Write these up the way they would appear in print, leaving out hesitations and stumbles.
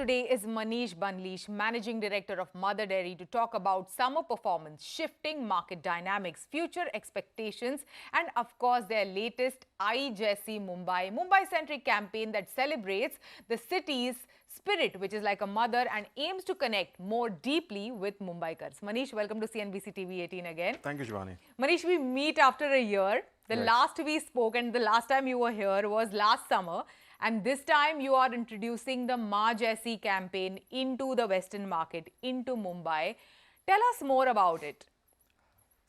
today is Manish Bandlish, Managing Director of Mother Dairy, to talk about summer performance, shifting market dynamics, future expectations, and of course their latest Aai Jaisi Mumbai Mumbai-centric campaign that celebrates the city's spirit, which is like a mother and aims to connect more deeply with Mumbaikars. Manish, welcome to CNBC TV18 again. Thank you, Shibani. Manish, we meet after a year. The last we spoke and the last time you were here was last summer. And this time you are introducing the Aai Jaisi campaign into the Western market, into Mumbai. Tell us more about it.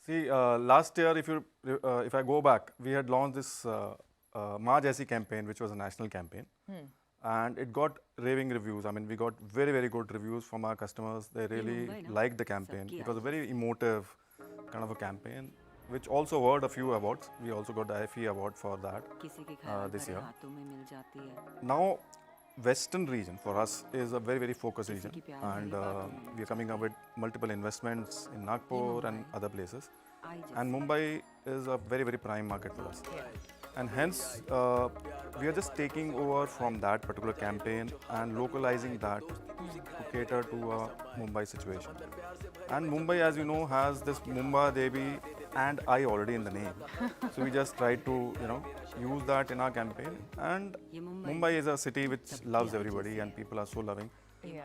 See, last year, if I go back, we had launched this Aai Jaisi campaign, which was a national campaign. And it got raving reviews. I mean, we got very, very good reviews from our customers. They really liked the campaign. It was a very emotive kind of a campaign, which also won a few awards. We also got the IFE award for that this year. Now, Western region for us is a very, very focused region, and we are coming up with multiple investments in Nagpur and other places. And Mumbai is a very, very prime market for us. And hence, we are just taking over from that particular campaign and localizing that to cater to a Mumbai situation. And Mumbai, as you know, has this Mumbai Devi and I already in the name. So we just try to, use that in our campaign. And Mumbai is a city which loves everybody and people are so loving.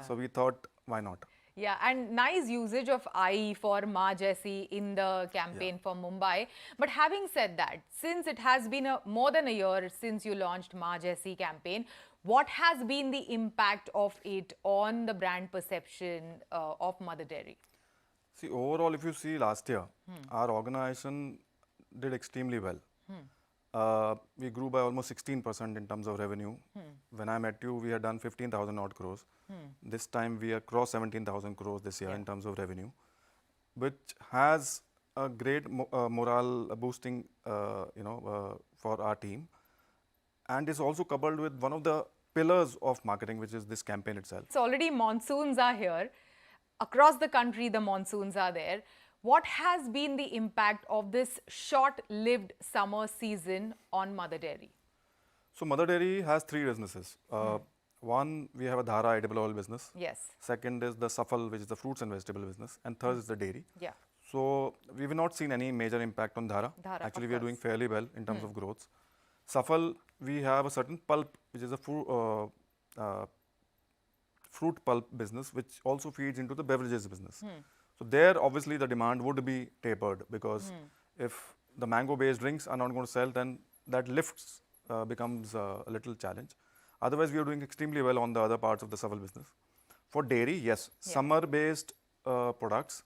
So we thought, why not? Yeah, and nice usage of I for Aai Jaisi in the campaign for Mumbai. But having said that, since it has been more than a year since you launched Aai Jaisi campaign, what has been the impact of it on the brand perception of Mother Dairy? See, overall, if you see last year, our organization did extremely well. We grew by almost 16% in terms of revenue. When I met you, we had done 15,000 odd crores. This time we are crossed 17,000 crores this year in terms of revenue, which has a great morale boosting, for our team. And is also coupled with one of the pillars of marketing, which is this campaign itself. So already monsoons are here. Across the country, the monsoons are there. What has been the impact of this short-lived summer season on Mother Dairy? So Mother Dairy has three businesses. One, we have a Dhara edible oil business. Yes. Second is the Safal, which is the fruits and vegetable business. And third is the dairy. Yeah. So we've not seen any major impact on Dhara. Actually, we are doing fairly well in terms of growth. Safal, we have a certain pulp, which is a fruit pulp business, which also feeds into the beverages business. So there, obviously, the demand would be tapered because if the mango-based drinks are not going to sell, then that lifts becomes a little challenge. Otherwise, we are doing extremely well on the other parts of the Safal business. For dairy, yes, summer-based products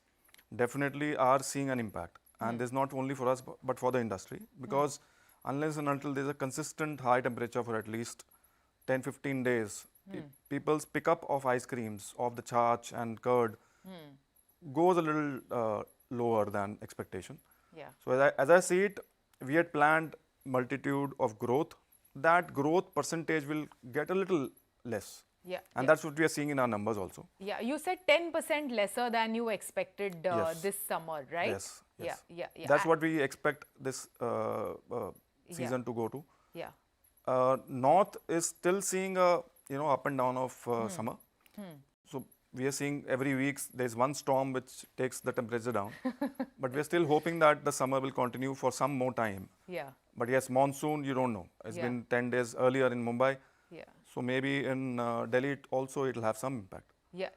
definitely are seeing an impact. And this is not only for us, but for the industry. Because unless and until there is a consistent high temperature for at least 10-15 days, people's pickup of ice creams, of the chaach and curd, goes a little lower than expectation. Yeah. So as I see it, we had planned multitude of growth. That growth percentage will get a little less. Yeah. And that's what we are seeing in our numbers also. Yeah, you said 10% lesser than you expected this summer, right? Yes. Yes. Yeah. That's what we expect this season to go to. Yeah. North is still seeing a up and down of summer. So we are seeing every week there's one storm which takes the temperature down. But we are still hoping that the summer will continue for some more time. Yeah. But yes, monsoon, you don't know. It's been 10 days earlier in Mumbai. Yeah. So maybe in Delhi also it will have some impact. Yeah.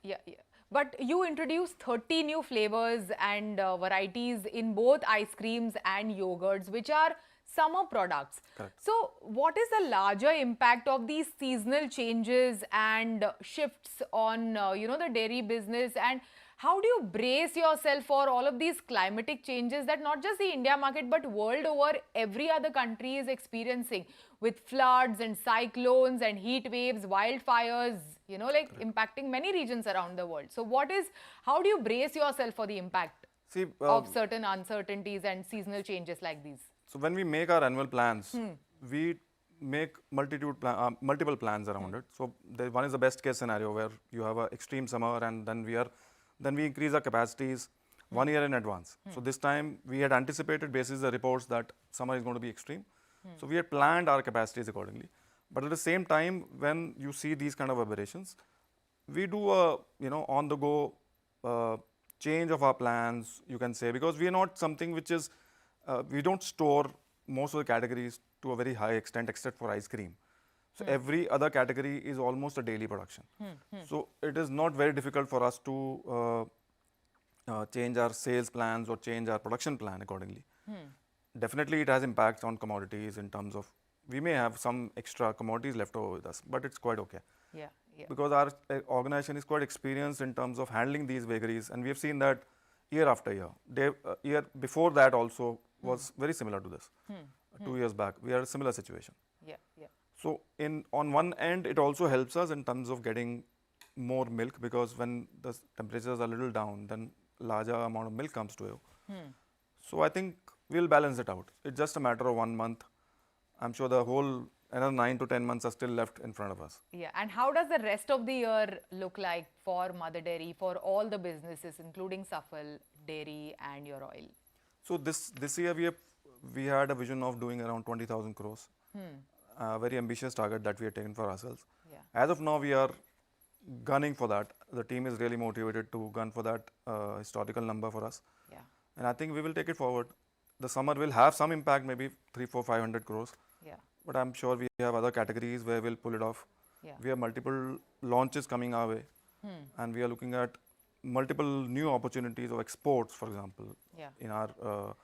But you introduced 30 new flavors and varieties in both ice creams and yogurts, which are summer products. Correct. So what is the larger impact of these seasonal changes and shifts on the dairy business, and how do you brace yourself for all of these climatic changes that not just the India market but world over every other country is experiencing, with floods and cyclones and heat waves, wildfires, impacting many regions around the world? So how do you brace yourself for the impact of certain uncertainties and seasonal changes like these? So when we make our annual plans, we make multiple plans around it. So one is the best case scenario where you have an extreme summer, and then we increase our capacities 1 year in advance. So this time we had anticipated basis the reports that summer is going to be extreme. So we had planned our capacities accordingly. But at the same time, when you see these kind of aberrations, we do a on the go change of our plans, you can say, because we are not something which is we don't store most of the categories to a very high extent except for ice cream. So every other category is almost a daily production. So it is not very difficult for us to change our sales plans or change our production plan accordingly. Definitely it has impacts on commodities in terms of we may have some extra commodities left over with us, but it's quite okay. Yeah, yeah. Because our organization is quite experienced in terms of handling these vagaries, and we have seen that year after year. Year before that also was very similar to this. 2 years back, we had a similar situation. Yeah, yeah. So on one end, it also helps us in terms of getting more milk, because when the temperatures are a little down, then larger amount of milk comes to you. So I think we'll balance it out. It's just a matter of 1 month. I'm sure the whole another 9 to 10 months are still left in front of us. Yeah, and how does the rest of the year look like for Mother Dairy, for all the businesses, including Safal, Dairy and your oil? So this year we had a vision of doing around 20,000 crores. A very ambitious target that we have taken for ourselves. Yeah. As of now, we are gunning for that. The team is really motivated to gun for that historical number for us. Yeah. And I think we will take it forward. The summer will have some impact, maybe 300, 400, 500 crores. Yeah. But I'm sure we have other categories where we'll pull it off. Yeah. We have multiple launches coming our way. And we are looking at multiple new opportunities of exports, for example. Yeah. In our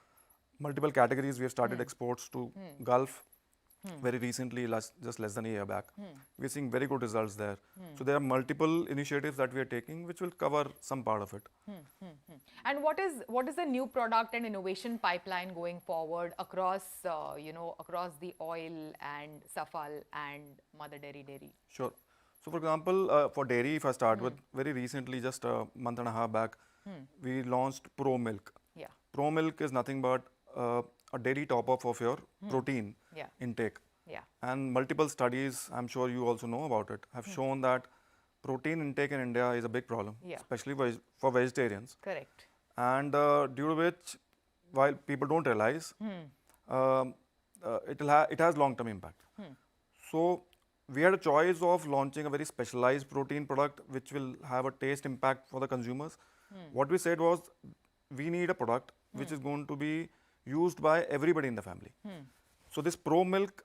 multiple categories, we have started exports to Gulf very recently, just less than a year back. We're seeing very good results there. So there are multiple initiatives that we are taking which will cover some part of it. And what is the new product and innovation pipeline going forward across across the oil and Safal and Mother Dairy? Sure. So for example, for dairy, if I start with, very recently, just a month and a half back, we launched Pro Milk. Yeah. Pro Milk is nothing but a daily top-up of your protein intake. Yeah. And multiple studies, I'm sure you also know about it, have shown that protein intake in India is a big problem, especially for vegetarians. Correct. And due to which, while people don't realize, it has long-term impact. So we had a choice of launching a very specialized protein product which will have a taste impact for the consumers. What we said was, we need a product which is going to be used by everybody in the family. So this Pro Milk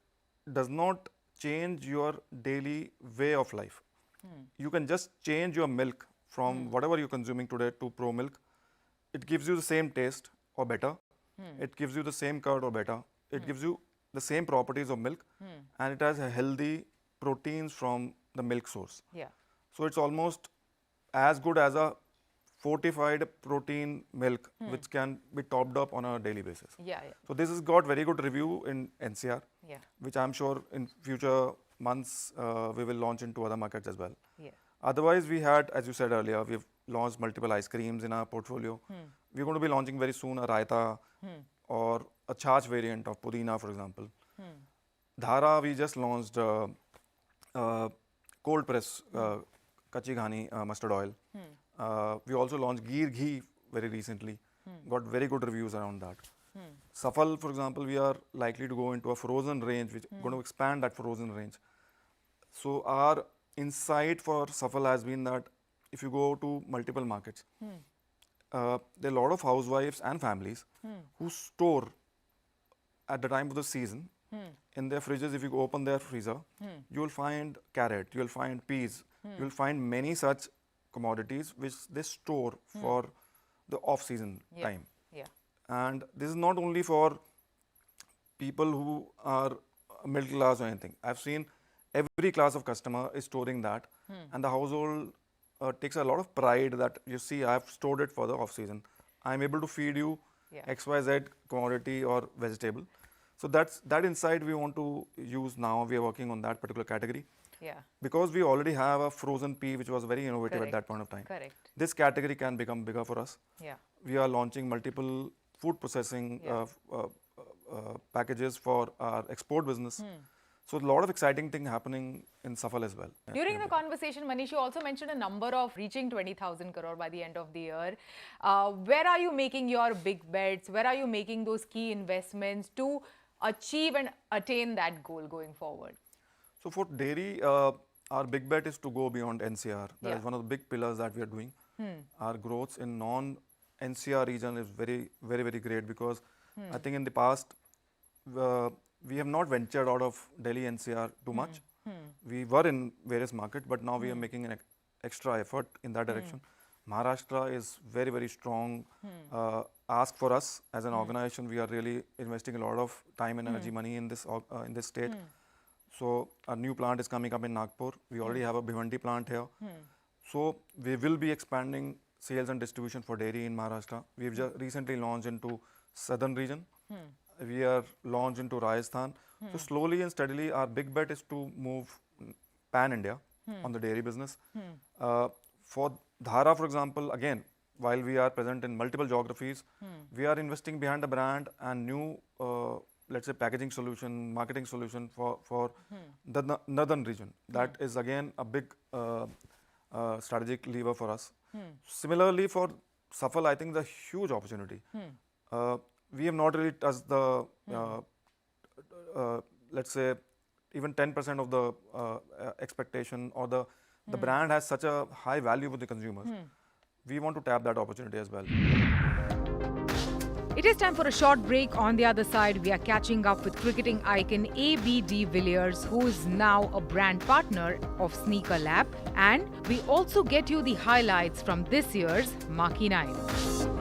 does not change your daily way of life. You can just change your milk from whatever you're consuming today to Pro Milk. It gives you the same taste or better. It gives you the same curd or better. It gives you the same properties of milk, and it has a healthy proteins from the milk source. Yeah. So it's almost as good as a fortified protein milk which can be topped up on a daily basis. Yeah, yeah. So this has got very good review in NCR, Yeah. which I'm sure in future months we will launch into other markets as well. Yeah. Otherwise, we had, as you said earlier, we've launched multiple ice creams in our portfolio. We're going to be launching very soon a raita or a charge variant of pudina, for example. Dhara, we just launched cold press kachi ghani mustard oil. We also launched Geer Ghee very recently. Got very good reviews around that. Safal, for example, we are likely to go into a frozen range, which is going to expand that frozen range. So our insight for Safal has been that if you go to multiple markets, there are a lot of housewives and families who store at the time of the season in their fridges. If you open their freezer, you will find carrot, you will find peas, you will find many such commodities which they store for the off-season time. Yeah. And this is not only for people who are middle class or anything. I've seen every class of customer is storing that, and the household takes a lot of pride that, you see, I've stored it for the off-season. I'm able to feed you XYZ commodity or vegetable. So that insight we want to use now. We are working on that particular category. Yeah. Because we already have a frozen pea which was very innovative at that point of time. Correct. This category can become bigger for us. Yeah. We are launching multiple food processing packages for our export business. So a lot of exciting thing happening in Safal as well. During the conversation, Manish, you also mentioned a number of reaching 20,000 crore by the end of the year. Where are you making your big bets? Where are you making those key investments to achieve and attain that goal going forward? So for dairy, our big bet is to go beyond NCR. That Yeah. is one of the big pillars that we are doing. Our growth in non-NCR region is very, very, very great because I think in the past we have not ventured out of Delhi NCR too much. We were in various markets, but now we are making an extra effort in that direction. Maharashtra is very, very strong ask for us as an organization. We are really investing a lot of time and energy, money in this state. So a new plant is coming up in Nagpur. We already have a Bhiwandi plant here. So we will be expanding sales and distribution for dairy in Maharashtra. We've just recently launched into southern region. We are launched into Rajasthan. So slowly and steadily, our big bet is to move pan-India on the dairy business. For Dhara, for example, again, while we are present in multiple geographies, we are investing behind the brand and new, let's say, packaging solution, marketing solution for the northern region. That is again a big strategic lever for us. Similarly, for Safal, I think the huge opportunity. We have not really touched the, let's say, even 10% of the expectation, or the brand has such a high value with the consumers. We want to tap that opportunity as well. It is time for a short break. On the other side, we are catching up with cricketing icon AB de Villiers, who is now a brand partner of Sneaker Lab. And we also get you the highlights from this year's Marquee 9.